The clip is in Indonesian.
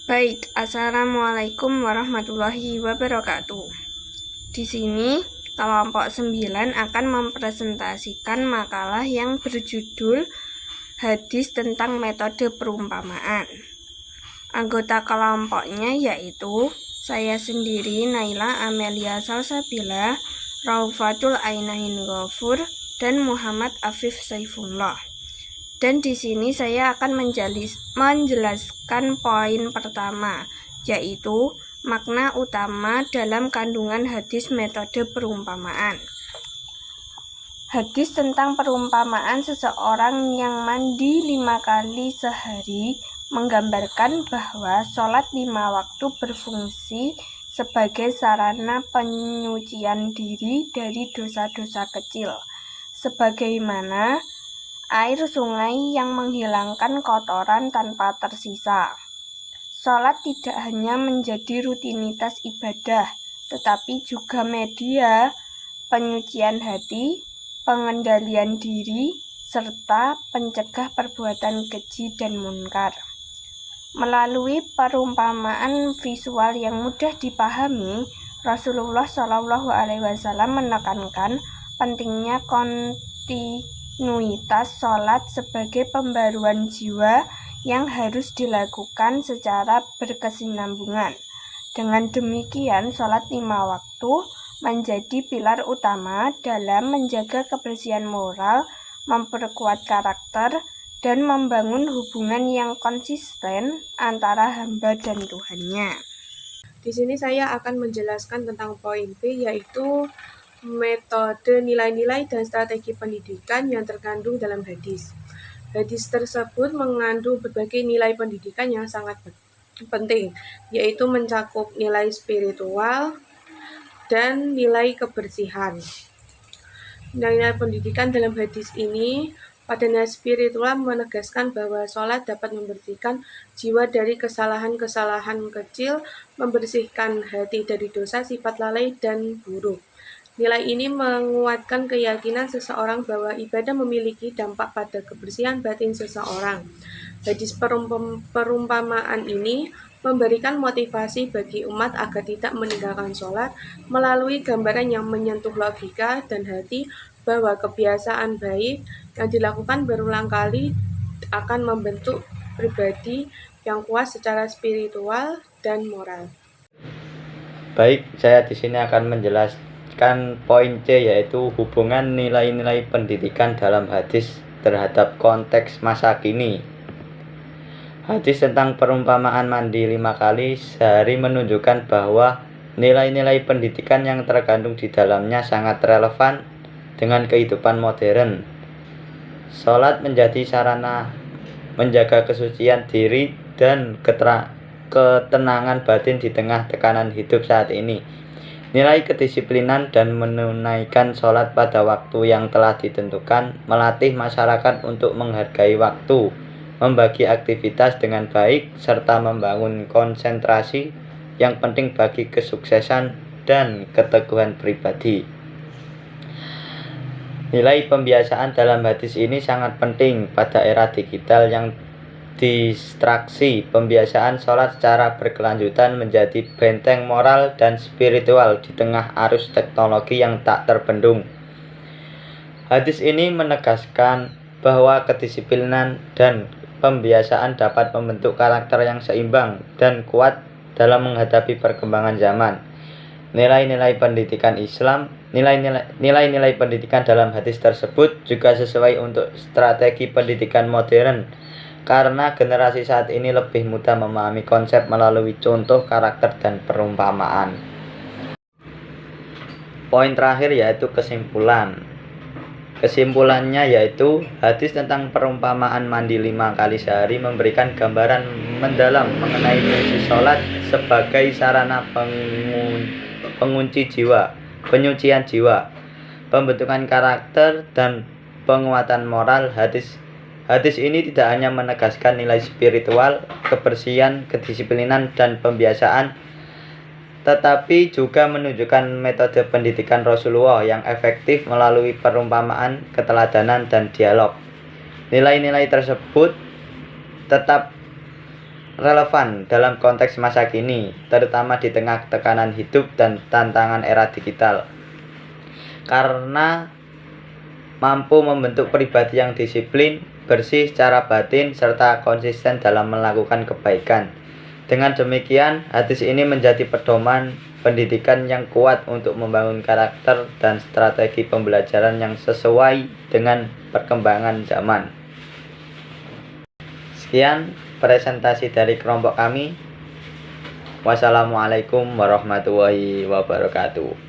Baik, Assalamualaikum warahmatullahi wabarakatuh. Di sini, kelompok 9 akan mempresentasikan makalah yang berjudul Hadis tentang Metode Perumpamaan. Anggota kelompoknya yaitu saya sendiri, Naila Amelia Salsabila, Raufatul Ainain Ghafur, dan Muhammad Afif Saifullah. Dan di sini saya akan menjelaskan poin pertama, yaitu makna utama dalam kandungan hadis metode perumpamaan. Hadis tentang perumpamaan seseorang yang mandi 5 kali sehari menggambarkan bahwa sholat 5 waktu berfungsi sebagai sarana penyucian diri dari dosa-dosa kecil, sebagaimana air sungai yang menghilangkan kotoran tanpa tersisa. Sholat tidak hanya menjadi rutinitas ibadah, tetapi juga media penyucian hati, pengendalian diri, serta pencegah perbuatan keji dan munkar. Melalui perumpamaan visual yang mudah dipahami, Rasulullah SAW menekankan pentingnya kontinuitas sholat sebagai pembaruan jiwa yang harus dilakukan secara berkesinambungan. Dengan demikian, sholat 5 waktu menjadi pilar utama dalam menjaga kebersihan moral, memperkuat karakter, dan membangun hubungan yang konsisten antara hamba dan Tuhannya. Di sini saya akan menjelaskan tentang poin B, yaitu metode nilai-nilai dan strategi pendidikan yang terkandung dalam hadis. Hadis tersebut mengandung berbagai nilai pendidikan yang sangat penting, yaitu mencakup nilai spiritual dan nilai kebersihan. Nilai pendidikan dalam hadis ini pada nilai spiritual menegaskan bahwa sholat dapat membersihkan jiwa dari kesalahan-kesalahan kecil, membersihkan hati dari dosa, sifat lalai, dan buruk. Nilai ini menguatkan keyakinan seseorang bahwa ibadah memiliki dampak pada kebersihan batin seseorang. Hadis perumpamaan ini memberikan motivasi bagi umat agar tidak meninggalkan sholat melalui gambaran yang menyentuh logika dan hati bahwa kebiasaan baik yang dilakukan berulang kali akan membentuk pribadi yang kuat secara spiritual dan moral. Baik, saya di sini akan menjelaskan poin C, yaitu hubungan nilai-nilai pendidikan dalam hadis terhadap konteks masa kini. Hadis tentang perumpamaan mandi 5 kali sehari menunjukkan bahwa nilai-nilai pendidikan yang terkandung di dalamnya sangat relevan dengan kehidupan modern. Sholat menjadi sarana menjaga kesucian diri dan ketenangan batin di tengah tekanan hidup saat ini. Nilai kedisiplinan dan menunaikan sholat pada waktu yang telah ditentukan melatih masyarakat untuk menghargai waktu, membagi aktivitas dengan baik, serta membangun konsentrasi yang penting bagi kesuksesan dan keteguhan pribadi. Nilai pembiasaan dalam hadis ini sangat penting pada era digital yang distraksi. Pembiasaan sholat secara berkelanjutan menjadi benteng moral dan spiritual di tengah arus teknologi yang tak terbendung. Hadis ini menegaskan bahwa kedisiplinan dan pembiasaan dapat membentuk karakter yang seimbang dan kuat dalam menghadapi perkembangan zaman. Nilai-nilai pendidikan dalam hadis tersebut juga sesuai untuk strategi pendidikan modern, karena generasi saat ini lebih mudah memahami konsep melalui contoh, karakter, dan perumpamaan. Poin terakhir yaitu kesimpulan. Kesimpulannya yaitu hadis tentang perumpamaan mandi 5 kali sehari memberikan gambaran mendalam mengenai fungsi sholat sebagai sarana pengunci jiwa, penyucian jiwa, pembentukan karakter, dan penguatan moral. Hadis ini tidak hanya menegaskan nilai spiritual, kebersihan, kedisiplinan, dan pembiasaan, tetapi juga menunjukkan metode pendidikan Rasulullah yang efektif melalui perumpamaan, keteladanan, dan dialog. Nilai-nilai tersebut tetap relevan dalam konteks masa kini, terutama di tengah tekanan hidup dan tantangan era digital. Karena mampu membentuk pribadi yang disiplin, bersih secara batin, serta konsisten dalam melakukan kebaikan. Dengan demikian, hadis ini menjadi pedoman pendidikan yang kuat untuk membangun karakter dan strategi pembelajaran yang sesuai dengan perkembangan zaman. Sekian presentasi dari kelompok kami. Wassalamualaikum warahmatullahi wabarakatuh.